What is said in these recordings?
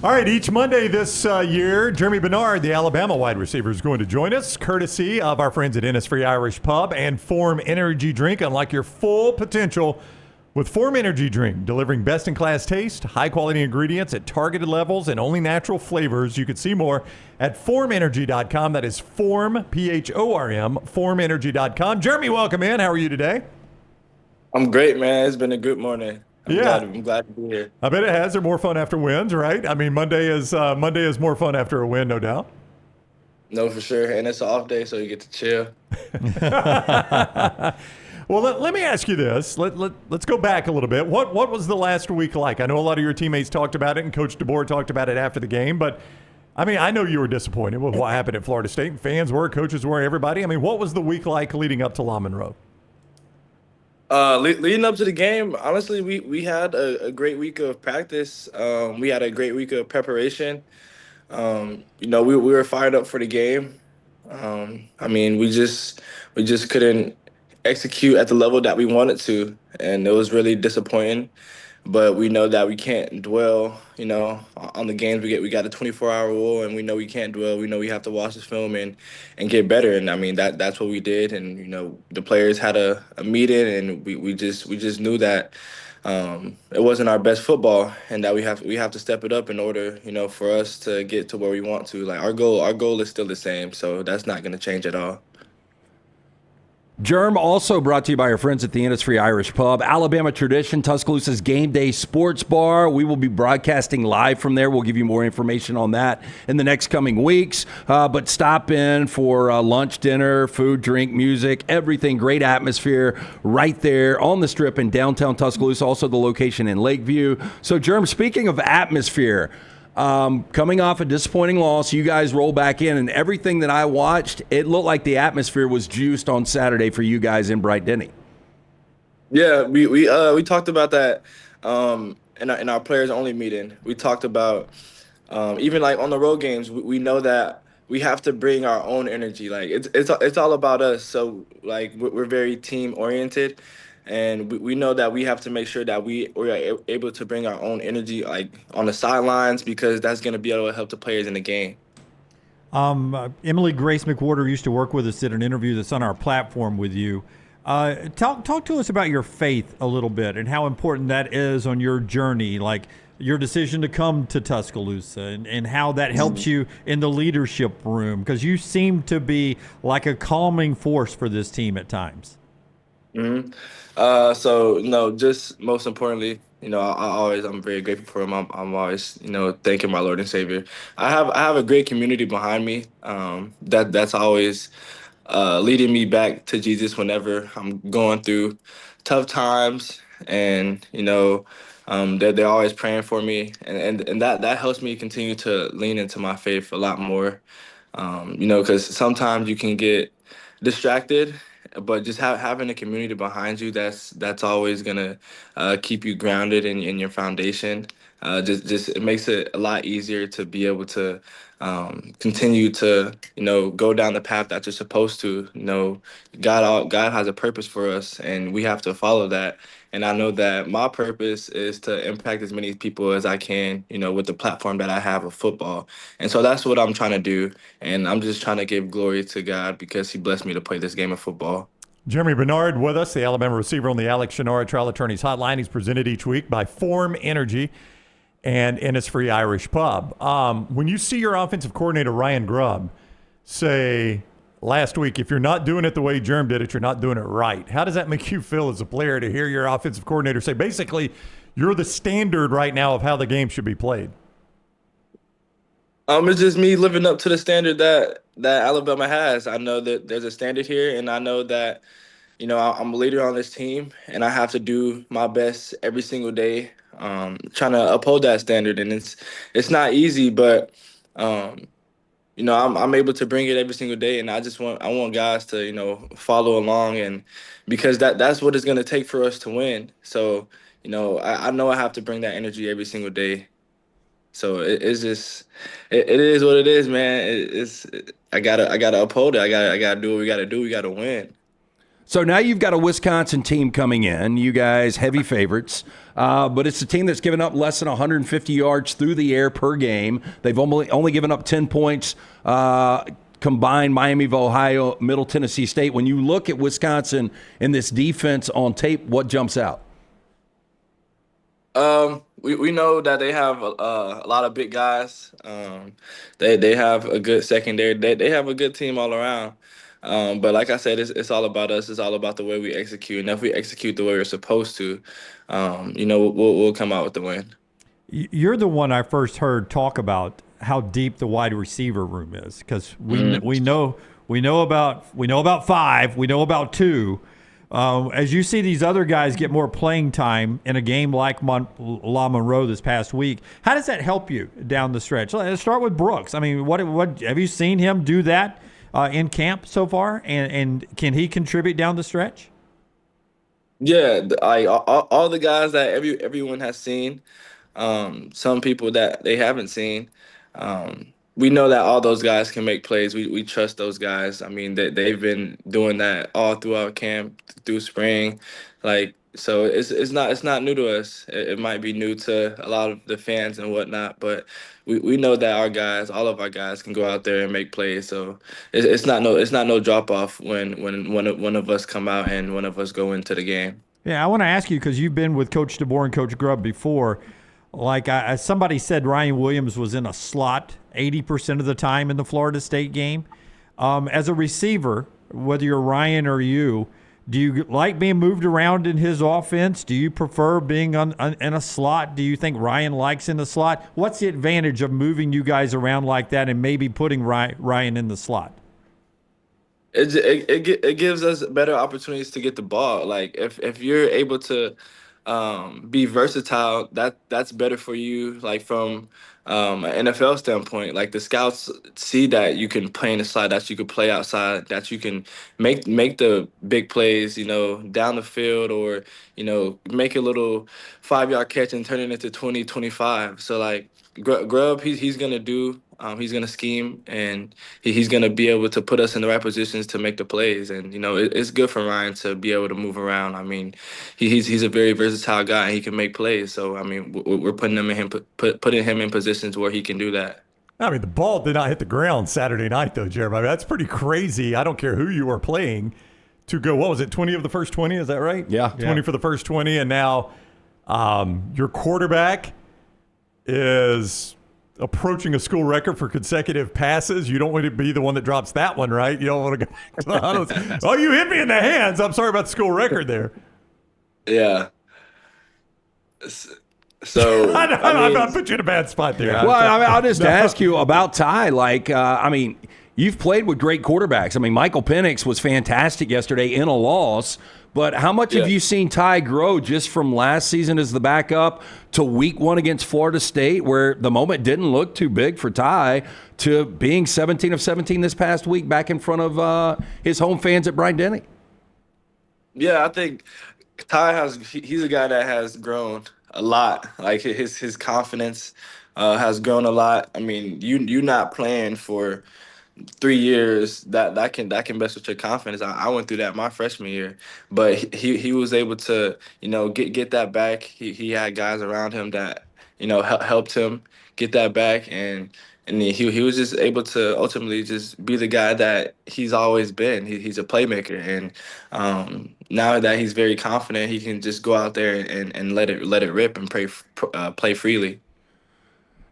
All right, each Monday this year, Germie Bernard, the Alabama wide receiver, is going to join us, courtesy of our friends at Innisfree Irish Pub and Form Energy Drink. Unlock your full potential with Form Energy Drink, delivering best-in-class taste, high-quality ingredients at targeted levels, and only natural flavors. You can see more at formenergy.com. That is Form, P-H-O-R-M, formenergy.com. Germie, welcome in. How are you today? I'm great, man. It's been a good morning. I'm glad. Yeah, I'm glad to be here. I bet it has. They're more fun after wins, right? I mean, Monday is more fun after a win, no doubt. No, for sure. And it's an off day, so you get to chill. Well, let me ask you this. Let's go back a little bit. What was the last week like? I know a lot of your teammates talked about it, and Coach DeBoer talked about it after the game. But, I mean, I know you were disappointed with what happened at Florida State. Fans were, coaches were, everybody. I mean, what was the week like leading up to La-Monroe? Leading up to the game, honestly, we had a great week of practice. We had a great week of preparation. We were fired up for the game. I mean, we just couldn't execute at the level that we wanted to, and it was really disappointing. But we know that we can't dwell, on the games. We got a 24-hour rule, and we know we can't dwell. We know we have to watch the film and get better. And I mean that's what we did. And the players had a meeting, and we just knew that it wasn't our best football, and that we have to step it up in order, for us to get to where we want to. Like our goal is still the same, so that's not going to change at all. Germ also brought to you by our friends at the Innisfree Irish Pub, Alabama Tradition, Tuscaloosa's Game Day Sports Bar. We will be broadcasting live from there. We'll give you more information on that in the next coming weeks. But stop in for lunch, dinner, food, drink, music, everything. Great atmosphere right there on the Strip in downtown Tuscaloosa, also the location in Lakeview. So, Germ, speaking of atmosphere, coming off a disappointing loss, you guys roll back in, and everything that I watched, it looked like the atmosphere was juiced on Saturday for you guys in Bright Denny. Yeah, we talked about that in our players only meeting. We talked about even like on the road games. We know that we have to bring our own energy. Like it's all about us. So like we're very team oriented, and we know that we have to make sure that we are able to bring our own energy like on the sidelines, because that's going to be able to help the players in the game. Emily Grace McWhorter used to work with us, did an interview that's on our platform with you. Talk to us about your faith a little bit and how important that is on your journey, like your decision to come to Tuscaloosa, and how that helps you in the leadership room, because you seem to be like a calming force for this team at times. hmm so no, just most importantly, I'm very grateful for him. I'm always, thanking my Lord and Savior. I have a great community behind me. That's always leading me back to Jesus whenever I'm going through tough times, and they're always praying for me, and that helps me continue to lean into my faith a lot more. Because sometimes you can get distracted, but just having a community behind you, that's always gonna keep you grounded in your foundation. Just it makes it a lot easier to be able to continue to go down the path that you're supposed to. God has a purpose for us, and we have to follow that. And I know that my purpose is to impact as many people as I can, with the platform that I have of football. And so that's what I'm trying to do. And I'm just trying to give glory to God because He blessed me to play this game of football. Germie Bernard with us, the Alabama receiver on the Alex Shinara Trial Attorneys Hotline. He's presented each week by Form Energy and Innisfree Irish Pub. When you see your offensive coordinator, Ryan Grubb, say last week, if you're not doing it the way Germ did it, you're not doing it right. How does that make you feel as a player to hear your offensive coordinator say, basically, you're the standard right now of how the game should be played? It's just me living up to the standard that Alabama has. I know that there's a standard here, and I know that I'm a leader on this team, and I have to do my best every single day, trying to uphold that standard. And it's not easy, but I'm able to bring it every single day, and I want guys to follow along, and because that's what it's gonna take for us to win. So I know I have to bring that energy every single day. So it's just it is what it is, man. I gotta uphold it. I gotta do what we gotta do. We gotta win. So now you've got a Wisconsin team coming in. You guys heavy favorites, but it's a team that's given up less than 150 yards through the air per game. They've only given up 10 points combined. Miami of Ohio, Middle Tennessee State. When you look at Wisconsin and this defense on tape, what jumps out? We know that they have a lot of big guys. They have a good secondary. They have a good team all around. But like I said, it's all about us. It's all about the way we execute. And if we execute the way we're supposed to, we'll come out with the win. You're the one I first heard talk about how deep the wide receiver room is, because we know about 5, we know about 2. As you see these other guys get more playing time in a game like Monroe this past week, how does that help you down the stretch? Let's start with Brooks. I mean, what have you seen him do that in camp so far, and can he contribute down the stretch? Yeah, all the guys that everyone has seen, some people that they haven't seen. We know that all those guys can make plays. We trust those guys. I mean, they've been doing that all throughout camp, through spring, so it's not new to us. It might be new to a lot of the fans and whatnot, but we know that all of our guys can go out there and make plays. So it's not no drop off when one of us come out and one of us go into the game. Yeah, I want to ask you, because you've been with Coach DeBoer and Coach Grubb before. Somebody said Ryan Williams was in a slot 80% of the time in the Florida State game. As a receiver, whether you're Ryan or you, do you like being moved around in his offense? Do you prefer being in a slot? Do you think Ryan likes in the slot? What's the advantage of moving you guys around like that and maybe putting Ryan in the slot? It gives us better opportunities to get the ball. Like if you're able to be versatile, that's better for you, like from an NFL standpoint. Like the scouts see that you can play in the slot, that you can play outside, that you can make the big plays, down the field, or make a little 5-yard catch and turn it into 20, 25. So like Grubb, he's gonna do. He's going to scheme, and he's going to be able to put us in the right positions to make the plays. And, it's good for Ryan to be able to move around. I mean, he's a very versatile guy, and he can make plays. So, I mean, we're putting him in positions where he can do that. I mean, the ball did not hit the ground Saturday night, though, Jeremy. I mean, that's pretty crazy. I don't care who you are playing to go, what was it, 20 of the first 20? Is that right? Yeah. 20 for the first 20. And now your quarterback is approaching a school record for consecutive passes. You don't want to be the one that drops that one, right? You don't want to go, oh, you hit me in the hands. I'm sorry about the school record there. Yeah. So I put you in a bad spot there. Well, I'll just ask you about Ty. You've played with great quarterbacks. I mean, Michael Penix was fantastic yesterday in a loss. But how much have you seen Ty grow just from last season as the backup to week 1 against Florida State, where the moment didn't look too big for Ty, to being 17 of 17 this past week back in front of his home fans at Bryant-Denny? Yeah, I think Ty he's a guy that has grown a lot. Like his confidence has grown a lot. I mean, you're not playing for 3 years, that can mess with your confidence. I went through that my freshman year, but he was able to get that back. He had guys around him that helped him get that back, and he was just able to ultimately just be the guy that he's always been. He's a playmaker, and now that he's very confident, he can just go out there and let it rip and play freely.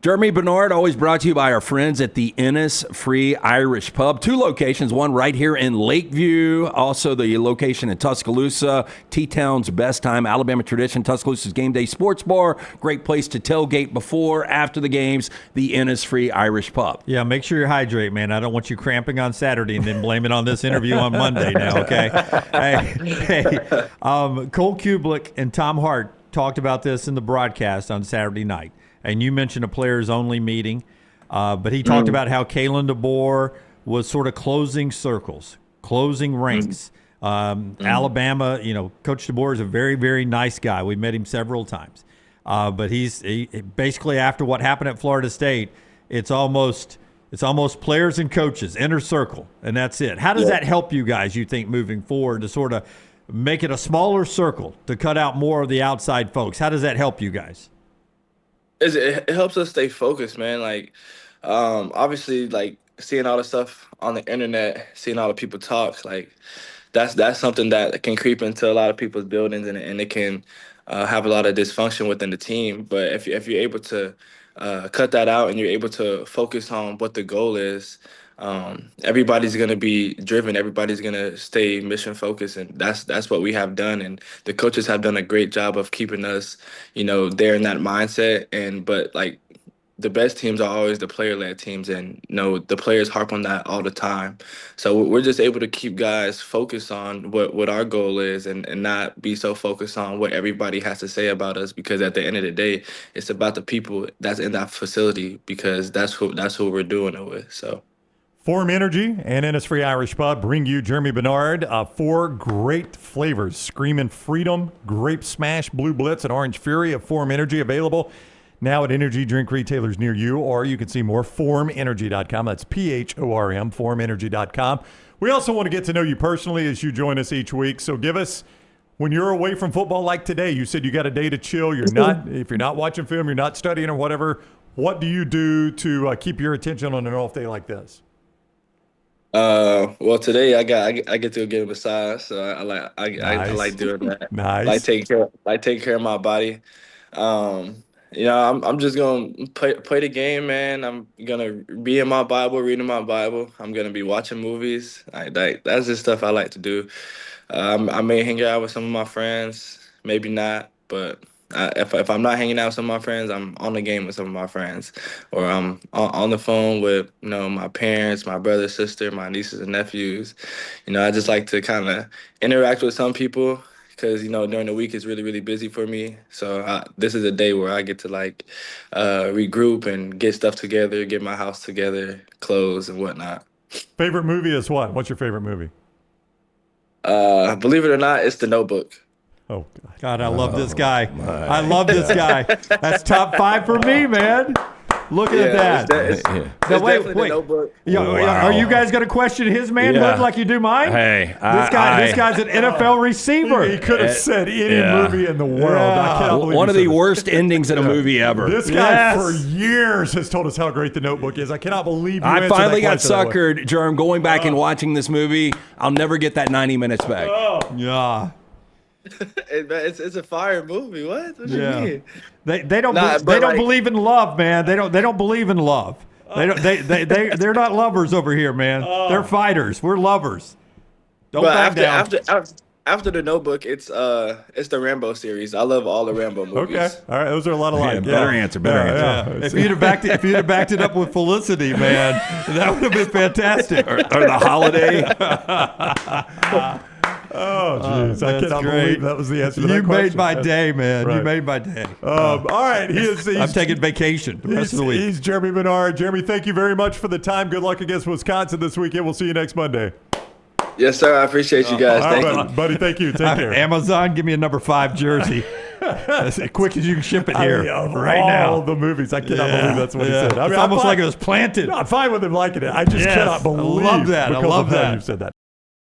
Germie Bernard, always brought to you by our friends at the Innisfree Irish Pub. 2 locations, one right here in Lakeview, also the location in Tuscaloosa, T-Town's Best Time, Alabama Tradition, Tuscaloosa's Game Day Sports Bar. Great place to tailgate before, after the games, the Innisfree Irish Pub. Yeah, make sure you hydrate, man. I don't want you cramping on Saturday and then blame it on this interview on Monday now, okay? Cole Kublik and Tom Hart talked about this in the broadcast on Saturday night. And you mentioned a players-only meeting, but he talked about how Kalen DeBoer was sort of closing circles, closing ranks. Alabama, Coach DeBoer is a very, very nice guy. We've met him several times. But he basically, after what happened at Florida State, it's almost It's almost players and coaches, inner circle, and that's it. How does that help you guys, you think, moving forward to sort of make it a smaller circle to cut out more of the outside folks? How does that help you guys? It helps us stay focused, man. Like, obviously, like seeing all the stuff on the internet, seeing all the people talk, like that's something that can creep into a lot of people's buildings, and it can have a lot of dysfunction within the team. But if you're able to cut that out and you're able to focus on what the goal is, everybody's gonna be driven. Everybody's gonna stay mission focused, and that's what we have done. And the coaches have done a great job of keeping us, there in that mindset. But like the best teams are always the player-led teams, and the players harp on that all the time. So we're just able to keep guys focused on what our goal is, and not be so focused on what everybody has to say about us, because at the end of the day, it's about the people that's in that facility, because that's who we're doing it with. So. Form Energy and Innisfree Irish Pub bring you Germie Bernard. 4 great flavors: Screamin' Freedom, Grape Smash, Blue Blitz, and Orange Fury of Form Energy, available now at energy drink retailers near you, or you can see more formenergy.com. That's PHORM, formenergy.com. We also want to get to know you personally as you join us each week. So give us, when you're away from football like today, you said you got a day to chill. If you're not watching film, you're not studying or whatever, what do you do to keep your attention on an off day like this? Well, today I get to get a massage, so I like doing that. Nice. Like take care of my body. I'm just gonna play the game, man. I'm gonna be in my Bible, reading my Bible. I'm gonna be watching movies. That's just stuff I like to do. I may hang out with some of my friends, maybe not, but if I'm not hanging out with some of my friends, I'm on the game with some of my friends, or I'm on the phone with my parents, my brother, sister, my nieces and nephews. I just like to kind of interact with some people, because during the week it's really, really busy for me. So this is a day where I get to regroup and get stuff together, get my house together, clothes and whatnot. Favorite movie is what? What's your favorite movie? Believe it or not, it's The Notebook. Oh, God, I love this guy. I love this guy. That's top 5 for me, man. Looking at that. It's Now, wait. The Notebook. Are you guys going to question his manhood like you do mine? Hey, this guy's an NFL receiver. He could have said any movie in the world. I cannot believe one of he the said worst endings in a movie ever. This guy for years has told us how great The Notebook is. I cannot believe you I answered finally that got question that way. suckered, Germ, going back and watching this movie. I'll never get that 90 minutes back. Yeah. It's a fire movie. What do you mean? They don't believe in love, man. They don't believe in love. They're not lovers over here, man. They're fighters. We're lovers. Don't back down. After The Notebook, it's the Rambo series. I love all the Rambo movies. Okay, all right, those are a lot of lines. Better answer. If you'd have backed it up with Felicity, man, that would have been fantastic. Or The Holiday. Oh, jeez. I cannot believe that was the answer to that question. You made my day, man. Right. You made my day. All right. I'm taking vacation the rest of the week. He's Germie Bernard. Germie, thank you very much for the time. Good luck against Wisconsin this weekend. We'll see you next Monday. Yes, sir. I appreciate you guys. All Thank right, you. buddy. Thank you. Take care. Amazon, give me a number 5 jersey. As quick as you can ship it here right all now. All the movies. I cannot believe that's what he said. It's almost like it was planted. I'm fine with him liking it. I just cannot believe. I love that. You said that.